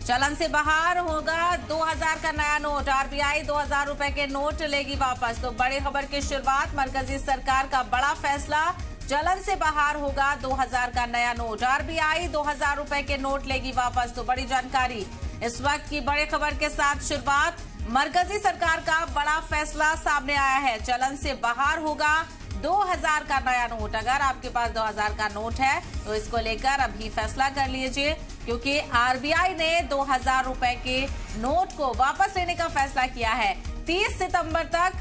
चलन से बाहर होगा 2000 का नया नोट। आरबीआई 2000 रुपए के नोट लेगी वापस। तो बड़ी खबर की शुरुआत, मरकजी सरकार का बड़ा फैसला, चलन से बाहर होगा 2000 का नया नोट। आरबीआई 2000 रुपए के नोट लेगी वापस। तो बड़ी जानकारी इस वक्त की बड़ी खबर के साथ शुरुआत, मरकजी सरकार का बड़ा फैसला सामने आया है। चलन से बाहर होगा 2000 का नया नोट। अगर आपके पास 2000 का नोट है तो इसको लेकर अभी फैसला कर लीजिए, क्योंकि आरबीआई ने 2000 रुपए के नोट को वापस लेने का फैसला किया है 30 सितंबर तक।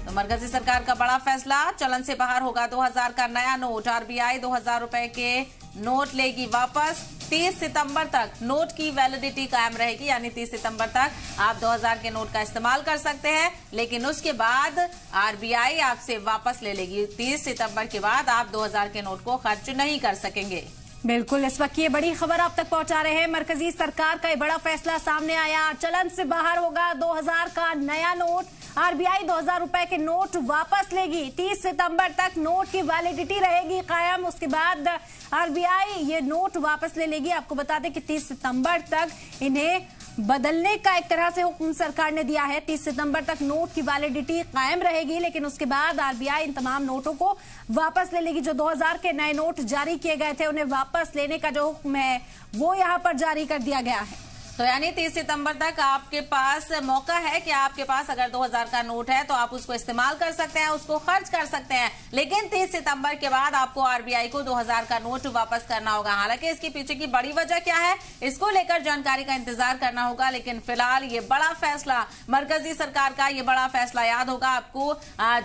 तो मरकजी सरकार का बड़ा फैसला, चलन से बाहर होगा 2000 का नया नोट। आरबीआई 2000 रुपए के नोट लेगी वापस। 30 सितंबर तक नोट की वैलिडिटी कायम रहेगी, यानी 30 सितंबर तक आप 2000 के नोट का इस्तेमाल कर सकते हैं, लेकिन उसके बाद आरबीआई आपसे वापस ले लेगी। 30 सितंबर के बाद आप 2000 के नोट को खर्च नहीं कर सकेंगे। बिल्कुल, इस वक्त ये बड़ी खबर आप तक पहुंचा रहे हैं। मरकजी सरकार का ये बड़ा फैसला सामने आया। चलन से बाहर होगा 2000 का नया नोट। आरबीआई 2000 रुपए के नोट वापस लेगी। 30 सितंबर तक नोट की वैलिडिटी रहेगी कायम। उसके बाद आरबीआई ये नोट वापस ले लेगी। आपको बता दें कि 30 सितंबर तक इन्हें बदलने का एक तरह से हुक्म सरकार ने दिया है। 30 सितंबर तक नोट की वैलिडिटी कायम रहेगी, लेकिन उसके बाद आरबीआई इन तमाम नोटों को वापस ले लेगी। जो 2000 के नए नोट जारी किए गए थे उन्हें वापस लेने का जो हुक्म है वो यहाँ पर जारी कर दिया गया है। तो यानी 30 सितंबर तक आपके पास मौका है कि आपके पास अगर 2000 का नोट है तो आप उसको इस्तेमाल कर सकते हैं, उसको खर्च कर सकते हैं, लेकिन 30 सितंबर के बाद आपको आरबीआई को 2000 का नोट वापस करना होगा। हालांकि इसके पीछे की बड़ी वजह क्या है, इसको लेकर जानकारी का इंतजार करना होगा, लेकिन फिलहाल ये बड़ा फैसला, मरकजी सरकार का ये बड़ा फैसला याद होगा आपको,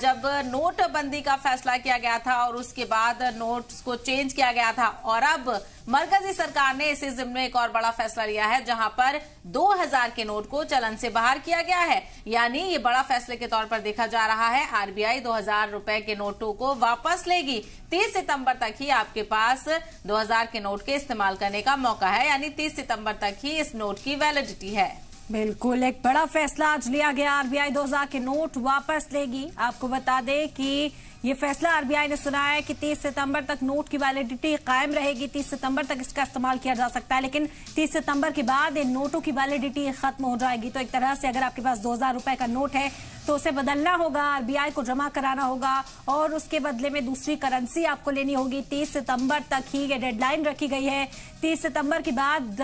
जब नोटबंदी का फैसला किया गया था और उसके बाद नोट्स को चेंज किया गया था, और अब मरकजी सरकार ने इसी जिम्मे में एक और बड़ा फैसला लिया है, जहां पर 2000 के नोट को चलन से बाहर किया गया है। यानी ये बड़ा फैसले के तौर पर देखा जा रहा है। आरबीआई 2000 रुपए के नोटों को वापस लेगी। 30 सितंबर तक ही आपके पास 2000 के नोट के इस्तेमाल करने का मौका है, यानी 30 सितंबर तक ही इस नोट की वैलिडिटी है। बिल्कुल, एक बड़ा फैसला आज लिया गया। आरबीआई 2000 के नोट वापस लेगी। आपको बता दें कि ये फैसला आरबीआई ने सुना है कि 30 सितंबर तक नोट की वैलिडिटी कायम रहेगी। 30 सितंबर तक इसका इस्तेमाल किया जा सकता है, लेकिन 30 सितंबर के बाद इन नोटों की वैलिडिटी खत्म हो जाएगी। तो एक तरह से अगर आपके पास 2000 रुपए का नोट है तो उसे बदलना होगा, आरबीआई को जमा कराना होगा और उसके बदले में दूसरी करेंसी आपको लेनी होगी। 30 सितंबर तक ही ये डेडलाइन रखी गई है। 30 सितंबर के बाद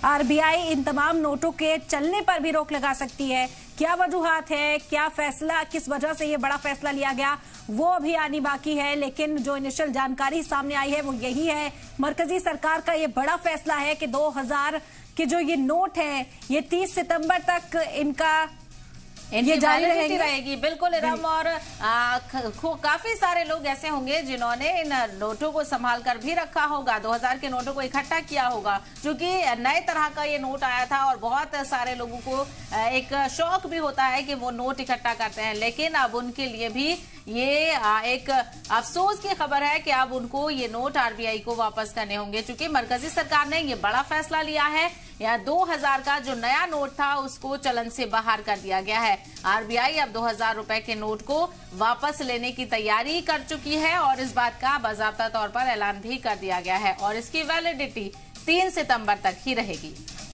आरबीआई इन तमाम नोटों के चलने पर भी रोक लगा सकती है। क्या वजूहात है, क्या फैसला, किस वजह से ये बड़ा फैसला लिया गया, वो अभी आनी बाकी है, लेकिन जो इनिशियल जानकारी सामने आई है वो यही है। मरकजी सरकार का ये बड़ा फैसला है कि 2000 के जो ये नोट है ये 30 सितंबर तक इनका ये जारी रहेगी। बिल्कुल इरम, और काफी सारे लोग ऐसे होंगे जिन्होंने इन नोटों को संभाल कर भी रखा होगा, 2000 के नोटों को इकट्ठा किया होगा, क्योंकि नए तरह का ये नोट आया था और बहुत सारे लोगों को एक शौक भी होता है कि वो नोट इकट्ठा करते हैं। लेकिन अब उनके लिए भी ये एक अफसोस की खबर है कि अब उनको ये नोट आरबीआई को वापस करने होंगे, क्योंकि मरकजी सरकार ने ये बड़ा फैसला लिया है। या 2000 का जो नया नोट था उसको चलन से बाहर कर दिया गया है। आरबीआई अब 2000 रुपए के नोट को वापस लेने की तैयारी कर चुकी है और इस बात का बाकायदा तौर पर ऐलान भी कर दिया गया है, और इसकी वैलिडिटी 3 सितंबर तक ही रहेगी।